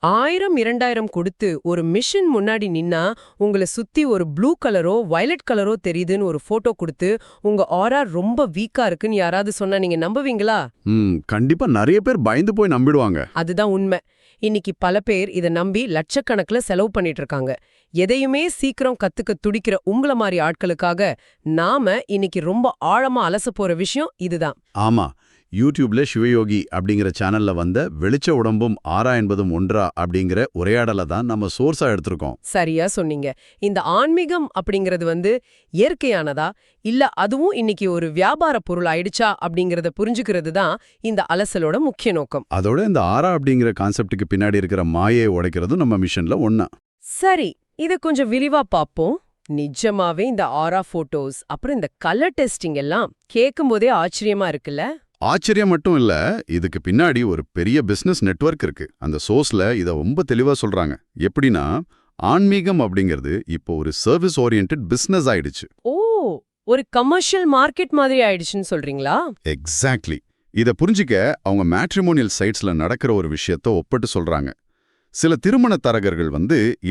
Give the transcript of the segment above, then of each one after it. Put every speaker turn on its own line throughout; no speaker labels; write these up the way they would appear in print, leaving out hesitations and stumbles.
1000 2000 கொடுத்து ஒரு மிஷின் முன்னாடி நின்னா உங்கள சுத்தி ஒரு ப்ளூ கலரோ வயலட் கலரோ தெரியுதுன்னு ஒரு போட்டோ கொடுத்து உங்க ஆரா ரொம்ப வீக்கா இருக்குன்னு யாராவது சொன்னா நீங்க நம்புவீங்களா?
கண்டிப்பா நிறைய பேர் பயந்து போய் நம்பிடுவாங்க.
அதுதான் உண்மை. இன்னைக்கு பல பேர் இத நம்பி லட்சக்கணக்குல செலவு பண்ணிட்டு இருக்காங்க. எதையுமே சீக்கிரம் கத்துக்க துடிக்கிற உங்கள மாதிரி ஆட்களுக்காக நாம இன்னைக்கு ரொம்ப ஆழமா அலச போற விஷயம் இதுதான்.
ஆமா, யூடியூப்ல சிவயோகி அப்படிங்கிற சேனல்ல வந்த வெளிச்ச உடம்பும் ஆறா என்பதும் ஒன்றா அப்படிங்கிற உரையாடலை தான் நம்ம சோர்ஸா எடுத்திருக்கோம்.
சரியா சொன்னீங்க. இந்த ஆன்மீகம் அப்படிங்கிறது இயற்கையானதா இல்ல அதுவும் இன்னைக்கு ஒரு வியாபார பொருள் ஆயிடுச்சா அப்படிங்கறத புரிஞ்சுக்கிறது தான் இந்த அலசலோட முக்கிய நோக்கம்.
அதோட இந்த ஆறா அப்படிங்கிற கான்செப்டுக்கு பின்னாடி இருக்கிற மாயை உடைக்கிறதும் நம்ம மிஷன்ல ஒண்ணா.
சரி, இத கொஞ்சம் விரிவா பாப்போம். நிஜமாவே இந்த ஆரா போட்டோஸ் அப்புறம் இந்த கலர் டெஸ்டிங் எல்லாம் கேட்கும் போதே ஆச்சரியமா இருக்குல்ல?
ஆச்சரியம் மட்டும் இல்ல, இதுக்கு பின்னாடி ஒரு பெரிய பிசினஸ் நெட்வொர்க் இருக்கு. அந்த சோர்ஸ்ல இத ரொம்ப தெளிவா சொல்றாங்க. எப்படின்னா, ஆன்மீகம் அப்படிங்கிறது இப்போ ஒரு சர்வீஸ் ஓரியன்டட் பிசினஸ் ஆயிடுச்சு.
ஓ, ஒரு கமர்ஷியல் மார்க்கெட் மாதிரி ஆயிடுச்சுன்னு சொல்றீங்களா?
எக்ஸாக்ட்லி. இத புரிஞ்சிக்க அவங்க மேட்ரிமோனியல் சைட்ஸ்ல நடக்கிற ஒரு விஷயத்த ஒப்பிட்டு சொல்றாங்க. சில திருமண தரகர்கள்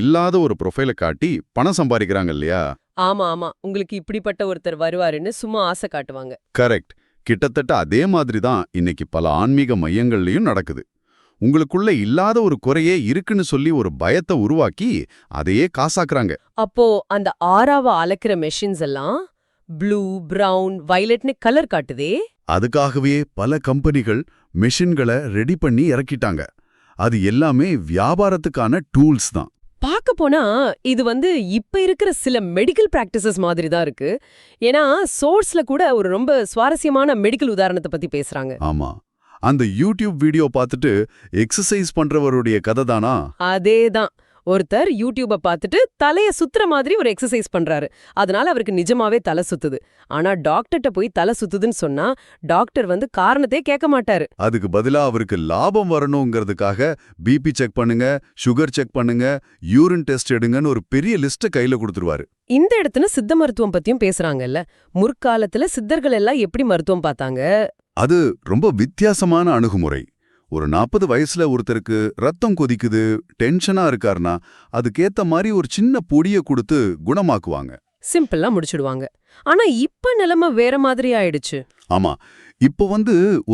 இல்லாத ஒரு ப்ரொஃபைல காட்டி பணம் சம்பாதிக்கிறாங்க இல்லையா?
ஆமா ஆமா, உங்களுக்கு இப்படிப்பட்ட ஒருத்தர் வருவாருன்னு சும்மா ஆசை காட்டுவாங்க.
கரெக்ட். கிட்டத்தட்ட அதே மாதிரி தான் இன்னைக்கு பல ஆன்மீக மையங்கள்லயும் நடக்குது. உங்களுக்குள்ள இல்லாத ஒரு குறையே இருக்குன்னு சொல்லி ஒரு பயத்தை உருவாக்கி அதையே காசாக்குறாங்க.
அப்போ அந்த ஆறாவ அளக்கிற மெஷின்ஸ் எல்லாம் ப்ளூ, பிரவுன், வயலட்னு கலர் காட்டுதே.
அதுக்காகவே பல கம்பெனிகள் மெஷின்களை ரெடி பண்ணி இறக்கிட்டாங்க. அது எல்லாமே வியாபாரத்துக்கான டூல்ஸ் தான்.
பார்க்க போனா இது இப்ப இருக்கிற சில மெடிக்கல் பிராக்டிசஸ் மாதிரி தான் இருக்கு. ஏன்னா சோர்ஸ்ல கூட ஒரு ரொம்ப சுவாரஸ்யமான மெடிக்கல் உதாரணத்தை பத்தி பேசுறாங்க.
ஆமா, அந்த யூடியூப் வீடியோ பார்த்துட்டு எக்ஸசைஸ் பண்றவருடைய கதை தானா?
அதேதான். ஒருத்தர் யூடியூப பார்த்துட்டு தலைய சுத்துற மாதிரி ஒரு எக்ஸசைஸ் பண்றாரு. அதனால அவருக்கு நிஜமாவே தலை சுத்துது. ஆனா டாக்டர்ட்ட போய் தலை சுத்துதுன்னு சொன்னா டாக்டர் காரணத்தையே கேட்க மாட்டாரு.
அதுக்கு பதிலா அவருக்கு லாபம் வரணுங்கிறதுக்காக பிபி செக் பண்ணுங்க, சுகர் செக் பண்ணுங்க, யூரின் டெஸ்ட் எடுங்கன்னு ஒரு பெரிய லிஸ்ட கையில கொடுத்துருவாரு.
இந்த இடத்துல சித்த மருத்துவம் பத்தியும் பேசுறாங்கல்ல. முற்காலத்துல சித்தர்கள் எல்லாம் எப்படி மருத்துவம் பார்த்தாங்க?
அது ரொம்ப வித்தியாசமான அணுகுமுறை. ஒரு 40 வயசுல ஒருத்தருக்கு ரத்தம் கொதிக்குது, டென்ஷனா இருக்காருனா அதுக்கேத்த மாதிரி ஒரு சின்ன பொடியை கொடுத்து குணமாக்குவாங்க.
சிம்பிளா முடிச்சிடுவாங்க. ஆனா இப்ப நிலைமை வேற மாதிரி ஆயிடுச்சு.
ஆமா, இப்போ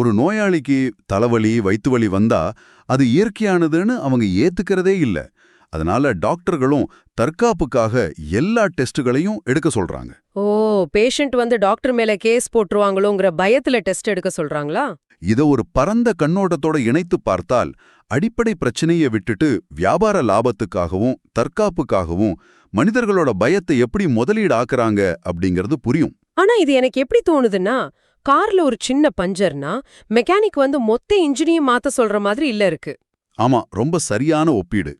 ஒரு நோயாளிக்கு தலைவலி வயிற்று வலி வந்தா அது இயற்கையானதுன்னு அவங்க ஏத்துக்கிறதே இல்ல. அதனால டாக்டர்களும் தற்காப்புக்காக எல்லா டெஸ்டுகளையும் எடுக்க சொல்றாங்க.
ஓ, பேஷண்ட் டாக்டர் மேல கேஸ் போட்டுருவாங்களோங்கிற பயத்துல டெஸ்ட் எடுக்க சொல்றாங்களா?
இத ஒரு பரந்த கண்ணோட்டத்தோட இணைத்து பார்த்தால் அடிப்படை பிரச்சனையை விட்டுட்டு வியாபார லாபத்துக்காகவும் தற்காப்புக்காகவும் மனிதர்களோட பயத்தை எப்படி முதலீடு ஆக்குறாங்க அப்படிங்கிறது புரியும்.
ஆனா இது எனக்கு எப்படி தோணுதுன்னா, கார்ல ஒரு சின்ன பஞ்சர்னா மெக்கானிக் மொத்த இன்ஜினையும் மாத்த சொல்ற மாதிரி இல்ல இருக்கு.
ஆமா, ரொம்ப சரியான ஒப்பீடு.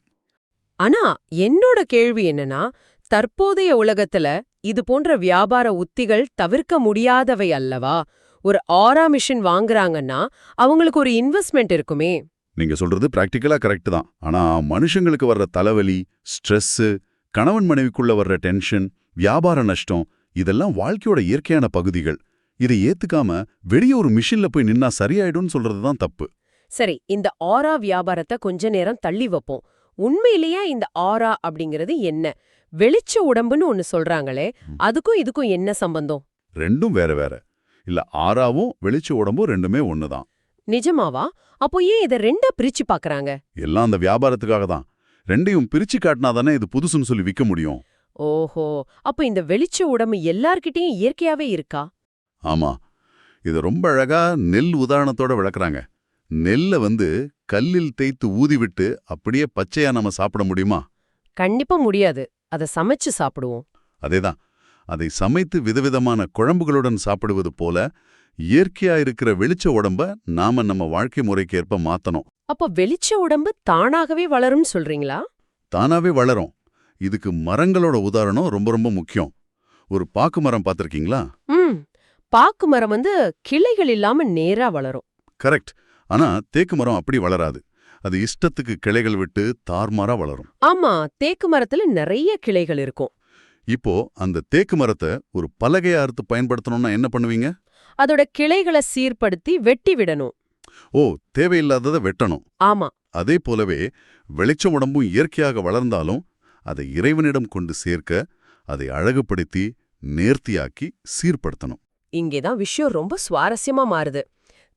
ஆனா என்னோட கேள்வி என்னன்னா, தற்போதைய உலகத்துல இது போன்ற வியாபார உத்திகள் தவிர்க்க முடியாதவை அல்லவா? ஒரு ஆரா மிஷின் வாங்குறாங்கன்னா அவங்களுக்கு ஒரு இன்வெஸ்ட்மெண்ட் இருக்குமே.
நீங்க சொல்றது பிராக்டிக்கலா கரெக்ட் தான். ஆனா மனுஷங்களுக்கு வர்ற தலைவலி, ஸ்ட்ரெஸ், கணவன் மனைவிக்குள்ள வர்ற டென்ஷன், வியாபார நஷ்டம் இதெல்லாம் வாழ்க்கையோட இயற்கையான பகுதிகள். இதை ஏத்துக்காம வெளியே ஒரு மிஷின்ல போய் நின்னா சரியாயிடும்னு சொல்றதுதான் தப்பு.
சரி, இந்த ஆரா வியாபாரத்தை கொஞ்ச நேரம் தள்ளி வைப்போம். உண்மையிலேயே இந்த ஆரா அப்படிங்கிறது என்ன? வெளிச்ச உடம்புன்னு ஒன்னு சொல்றாங்களே, அதுக்கும் இதுக்கும் என்ன சம்பந்தம்?
ரெண்டும் வேற வேற. இல்ல, ஆறாவும் வெளிச்ச உடம்பும் ரெண்டுமே ஒண்ணுதான்.
நிஜமாவா? அப்போ ஏன் இதை ரெண்டா பிரிச்சு பாக்குறாங்க?
எல்லாம் அந்த வியாபாரத்துக்காக தான். ரெண்டையும் பிரிச்சு காட்டினாதானே இது புதுசுன்னு சொல்லி விற்க முடியும்.
ஓஹோ, அப்ப இந்த வெளிச்ச உடம்பு எல்லார்கிட்டயும் இயற்கையாவே இருக்கா?
ஆமா, இது ரொம்ப அழகா நெல் உதாரணத்தோட விளக்குறாங்க. நெல்ல கல்லில் தேய்த்து ஊதிவிட்டு அப்படியே பச்சையா நம்ம சாப்பிட முடியுமா?
கண்டிப்பா முடியாது. அதை சமைச்சு சாப்பிடுவோம்.
அதேதான், அதை சமைத்து விதவிதமான குழம்புகளுடன் சாப்பிடுவது போல இயற்கையா இருக்கிற வெளிச்ச உடம்ப நாம நம்ம வாழ்க்கை முறைக்கு ஏற்ப மாத்தணும்.
அப்ப வெளிச்ச உடம்பு தானாகவே வளரும் சொல்றீங்களா?
தானாவே வளரும். இதுக்கு மரங்களோட உதாரணம் ரொம்ப ரொம்ப முக்கியம். ஒரு பாக்கு மரம் பார்த்திருக்கீங்களா?
பாக்கு மரம் கிளைகள் இல்லாம நேரா வளரும்.
கரெக்ட். ஆனா தேக்கு மரம் அப்படி வளராது. அது இஷ்டத்துக்கு கிளைகள் விட்டு தார்மாரா வளரும்.
ஆமா, தேக்கு மரத்துல நிறைய கிளைகள் இருக்கும்.
இப்போ அந்த தேக்கு மரத்தை ஒரு பலகையா அறுத்து பயன்படுத்தணும்னா என்ன பண்ணுவீங்க?
அதோட கிளைகளை சீர்படுத்தி வெட்டி விடணும்.
ஓ, தேவையில்லாததை வெட்டணும்.
ஆமா,
அதே போலவே வெளிச்ச உடம்பும் இயற்கையாக வளர்ந்தாலும் அதை இறைவனிடம் கொண்டு சேர்க்க அதை அழகுபடுத்தி நேர்த்தியாக்கி சீர்படுத்தணும்.
இங்கேதான் விஷயம் ரொம்ப சுவாரஸ்யமா மாறுது.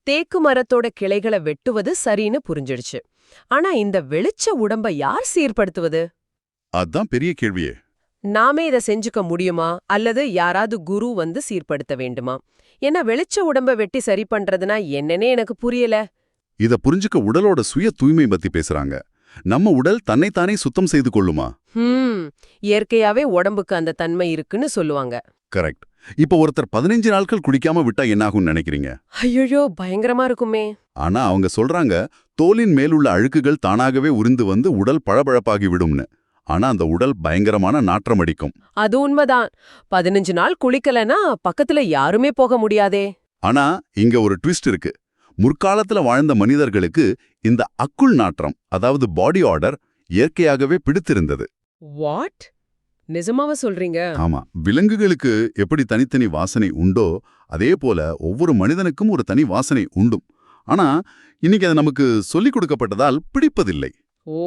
தேக்கு மரத்தோட கிளைகளை வெட்டுவது சரின்னு புரிஞ்சிடுச்சு. ஆனா இந்த வெளிச்ச உடம்ப யார் சீர்படுத்துவது?
அதான் பெரிய கேள்வியே.
நாமே இதை செஞ்சுக்க முடியுமா அல்லது யாராவது குரு வந்து சீர்படுத்த வேண்டுமா? ஏன்னா வெளிச்ச உடம்ப வெட்டி சரி பண்றதுனா என்னன்னே எனக்கு புரியல.
இத புரிஞ்சுக்க உடலோட சுய தூய்மை பத்தி பேசுறாங்க. நம்ம உடல் தன்னைத்தானே சுத்தம் செய்து கொள்ளுமா?
இயற்கையாவே உடம்புக்கு அந்த தன்மை இருக்குன்னு சொல்லுவாங்க.
கரெக்ட். இப்ப ஒருத்தர் 15 நாட்கள் குளிக்காம விட்டா என்னாகும்னு நினைக்கிறீங்க?
ஐயோ, பயங்கரமா இருக்குமே.
ஆனா அவங்க சொல்றாங்க தோலின் மேலுள்ள அழுக்குகள் தானாகவே உறிந்து வந்து உடல் பளபளப்பாகி விடும்னு. ஆனா அந்த உடல் பயங்கரமான நாற்றம் அடிக்கும்.
அது உண்மைதான். 15 நாள் குளிக்கலனா பக்கத்துல யாருமே போக முடியாதே.
ஆனா இங்க ஒரு ட்விஸ்ட் இருக்கு. முற்காலத்துல வாழ்ந்த மனிதர்களுக்கு இந்த அக்குள் நாற்றம், அதாவது பாடி ஆர்டர், இயற்கையாகவே பிடித்திருந்தது.
வாட்? நிஜமாவா சொல்றீங்க?
ஆமா. விலங்குகளுக்கு எப்படி தனித்தனி வாசனை உண்டோ அதே போல ஒவ்வொரு மனிதனுக்கும் ஒரு தனி வாசனை உண்டும். ஆனா இன்னைக்கு அது நமக்கு சொல்லிக் கொடுக்கப்பட்டதால் பிடிப்பதில்லை.
ஓ,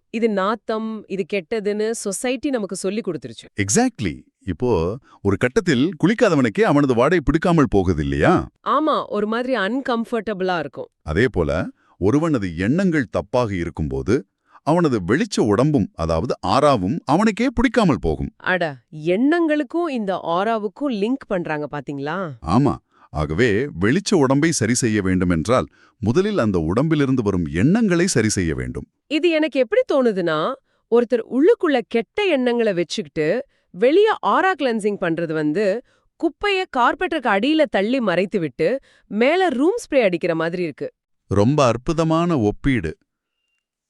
இது நாத்தம், இது கெட்டதுன்னு சொசைட்டி நமக்கு சொல்லி கொடுத்துருச்சு.
எக்ஸாக்ட்லி. இப்போ ஒரு கட்டத்தில் குளிக்காதவனுக்கே அவனது வாடை பிடிக்காமல் போகுது இல்லையா?
ஆமா, ஒரு மாதிரி அன்கம்ஃபர்டபுளா இருக்கும்.
அதே போல ஒருவனது எண்ணங்கள் தப்பாக இருக்கும்போது அவனது வெளிச்ச உடம்பும், அதாவது ஆறாவும் அவனுக்கே பிடிக்காமல் போகும்.
அட, எண்ணங்களுக்கும் இந்த ஆராவுக்கும் லிங்க் பண்றாங்க பாத்தீங்களா?
ஆமா. ஆகவே வெளிச்ச உடம்பை சரி செய்ய வேண்டுமென்றால் முதலில் அந்த உடம்பிலிருந்து வரும் எண்ணங்களை சரி செய்ய வேண்டும்.
இது எனக்கு எப்படி தோணுதுன்னா, ஒருத்தர் உள்ளுக்குள்ள கெட்ட எண்ணங்களை வச்சுக்கிட்டு வெளிய ஆரா கிளென்சிங் பண்றது வந்து குப்பைய கார்பெட்டுக்கு அடியில தள்ளி மறைத்து விட்டு மேல ரூம் ஸ்ப்ரே அடிக்கிற மாதிரி இருக்கு.
ரொம்ப அற்புதமான ஒப்பீடு.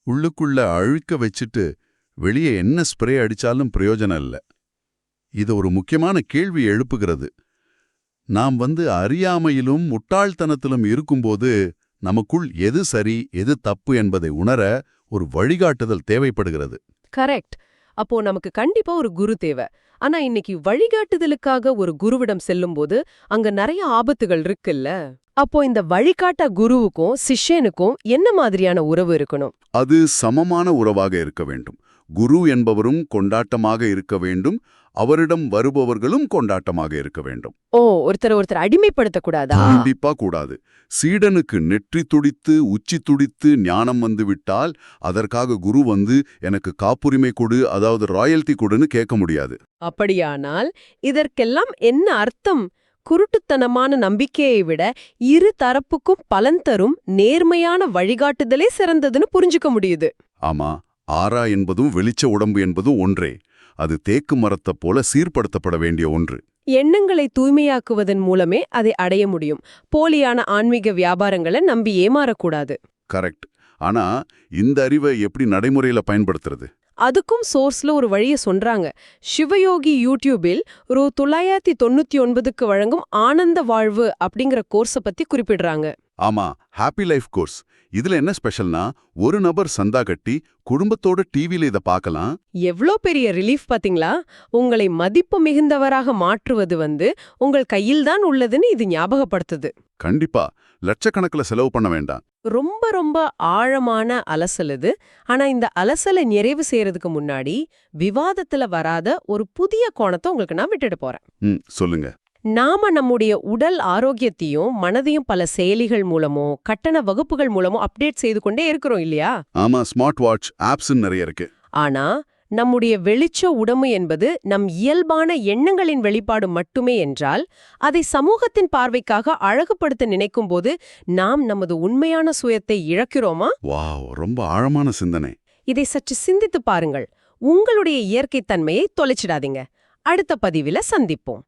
உள்ளுக்குள்ள அழுக்க வச்சுட்டு வெளியே என்ன ஸ்ப்ரே அடிச்சாலும் பிரயோஜனம் இல்ல. இது ஒரு முக்கியமான கேள்வி எழுப்புகிறது. நாம் அறியாமையிலும் முட்டாள்தனத்திலும் இருக்கும்போது நமக்குள் எது சரி எது தப்பு என்பதை உணர ஒரு வழிகாட்டுதல் தேவைப்படுகிறது.
கரெக்ட். அப்போ நமக்கு கண்டிப்பா ஒரு குரு தேவை. ஆனா இன்னைக்கு வழிகாட்டுதலுக்காக ஒரு குருவிடம் செல்லும்போது அங்க நிறைய ஆபத்துகள் இருக்குல்ல. அப்போ இந்த வழிகாட்ட குருவுக்கும் சிஷ்யனுக்கும் என்ன மாதிரியான உறவு இருக்கணும்?
அது சமமான உறவாக இருக்க வேண்டும். குரு என்பவரும் கொண்டாட்டமாக இருக்க வேண்டும், அவரிடம் வருபவர்களும் கொண்டாட்டமாக இருக்க வேண்டும்.
ஓ, ஒருத்தர் அடிமைப்படுத்தக்கூடாதா?
கண்டிப்பா கூடாது. சீடனுக்கு நெற்றி துடித்து உச்சி துடித்து ஞானம் வந்துவிட்டால் அதற்காக குரு எனக்கு காப்புரிமை கொடு, அதாவது ராயல்டி கொடுன்னு கேட்க முடியாது.
அப்படியானால் இதற்கெல்லாம் என்ன அர்த்தம்? குருட்டுத்தனமான நம்பிக்கையை விட இரு தரப்புக்கும் பலன் தரும் நேர்மையான வழிகாட்டுதலே சிறந்ததுன்னு புரிஞ்சுக்க முடியுது.
ஆமா. ஆரா என்பதும் வெளிச்ச உடம்பு என்பதும் ஒன்றே. அது தேக்கு மரத்தைப் போல சீர்படுத்தப்பட வேண்டிய ஒன்று.
எண்ணங்களை தூய்மையாக்குவதன் மூலமே அதை அடைய முடியும். போலியான ஆன்மீக வியாபாரங்களை நம்பி ஏமாறக்கூடாது.
கரெக்ட். ஆனா இந்த அறிவை எப்படி நடைமுறையில பயன்படுத்துறது?
அதுக்கும் சோர்ஸ்ல ஒரு வழிய சொல்றாங்க. சிவயோகி யூடியூபில் 999க்கு வழங்கும் ஆனந்த வாழ்வு அப்படிங்கிற கோர்ஸ பத்தி குறிப்பிடுறாங்க.
ஆமா, ஹாப்பி லைஃப் கோர்ஸ். இதுல என்ன ஸ்பெஷல்னா, ஒரு நபர் சந்தா கட்டி குடும்பத்தோட டிவில இத பார்க்கலாம்.
எவ்ளோ பெரிய ரிலீஃப் பாத்தீங்களா? உங்களை மதிப்பு மிகுந்தவராக மாற்றுவது உங்கள் கையில்தான் உள்ளதுன்னு இது ஞாபகப்படுத்துது.
கண்டிப்பா. லட்சக்கணக்கில் செலவு பண்ண வேண்டாம்.
ரொம்ப ரொம்ப ஆழமான அலசல் இது. ஆனா இந்த அலசலை நிறைவு செய்யறதுக்கு முன்னாடி விவாதத்துல வராத ஒரு புதிய கோணத்தை உங்களுக்கு நான் விட்டுட்டு போறேன்.
சொல்லுங்க.
நாம நம்முடைய உடல் ஆரோக்கியத்தையும் மனதையும் பல செயலிகள் மூலமோ கட்டண வகுப்புகள் மூலமோ அப்டேட் செய்து கொண்டே இருக்கிறோம் இல்லையா?
ஆமா, ஸ்மார்ட் வாட்ச் ஆப்ஸ் நிறைய இருக்கு.
ஆனா நம்முடைய வெளிச்ச உடம்பு என்பது நம் இயல்பான எண்ணங்களின் வெளிப்பாடு மட்டுமே என்றால், அதை சமூகத்தின் பார்வைக்காக அழகுபடுத்த நினைக்கும் போது நாம் நமது உண்மையான சுயத்தை இழக்கிறோமா?
வாவ், ரொம்ப ஆழமான சிந்தனை.
இதை சற்று சிந்தித்து பாருங்கள். உங்களுடைய இயற்கைத் தன்மையை தொலைச்சிடாதீங்க. அடுத்த பதிவில சந்திப்போம்.